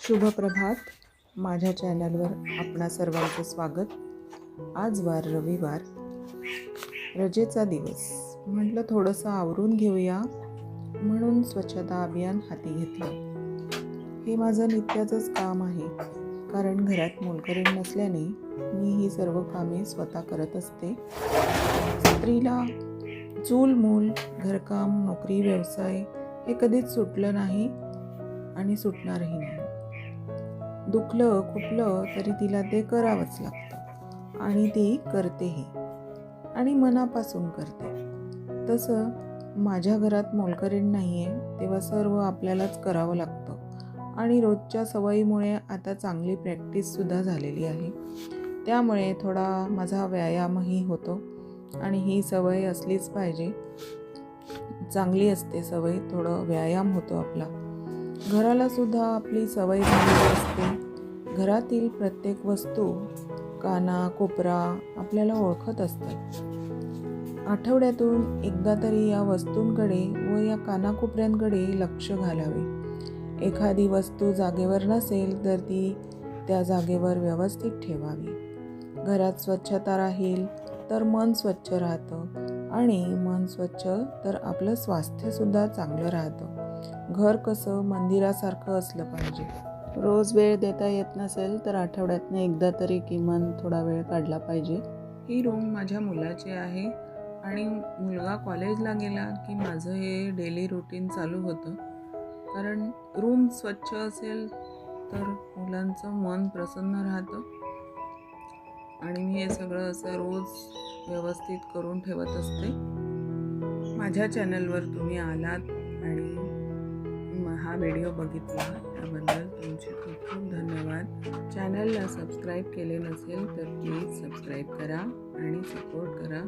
शुभ प्रभात. माझ्या चॅनलवर आपणा सर्वांचं स्वागत. आज वार रविवार, रजेचा दिवस. म्हटलं थोडंसं आवरून घेऊया म्हणून स्वच्छता अभियान हाती घेतलं. हे माझं नित्याचंच काम आहे, कारण घरात मोलकरीण नसल्याने मी ही सर्व कामे स्वतः करत असते. स्त्रीला चूल मूल, घरकाम, नोकरी, व्यवसाय हे कधीच सुटलं नाही आणि सुटणारही नाही. दुखलं खुपलं तरी तिला ते करावंच लागतं आणि ती करतेही आणि मनापासून करते. तसं माझ्या घरात मोलकरीण नाही आहे, तेव्हा सर्व आपल्यालाच करावं लागतं आणि रोजच्या सवयीमुळे आता चांगली प्रॅक्टिससुद्धा झालेली आहे. त्यामुळे थोडा माझा व्यायामही होतो आणि ही सवय असलीच पाहिजे. चांगली असते सवय, थोडं व्यायाम होतो आपला. घराला सुद्धा आपली सवय झालेली असते. घरातील प्रत्येक वस्तू, काना कोपरा आपल्याला ओळखत असतात. आठवड्यातून एकदा तरी या वस्तूंकडे व या कानाकोपऱ्यांकडे लक्ष घालावे. एखादी वस्तू जागेवर नसेल तर ती त्या जागेवर व्यवस्थित ठेवावी. घरात स्वच्छता राहील तर मन स्वच्छ राहतं आणि मन स्वच्छ तर आपलं स्वास्थ्यसुद्धा चांगलं राहतं. घर कसं मंदिरासारखं असलं पाहिजे. रोज वेळ देता येत नसेल तर आठवड्यातनं एकदा तरी किमान थोडा वेळ काढला पाहिजे. ही रूम माझ्या मुलाची आहे आणि मुलगा कॉलेजला गेला की माझं हे डेली रुटीन चालू होतं. कारण रूम स्वच्छ असेल तर मुलांचं मन प्रसन्न राहतं आणि मी हे सगळं असं रोज व्यवस्थित करून ठेवत असते. माझ्या चॅनलवर तुम्ही आलात आणि हा व्हिडिओ बघितला त्याबद्दल तुमचे खूप खूप धन्यवाद. चॅनलला सबस्क्राईब केले नसेल तर प्लीज सबस्क्राईब करा आणि सपोर्ट करा.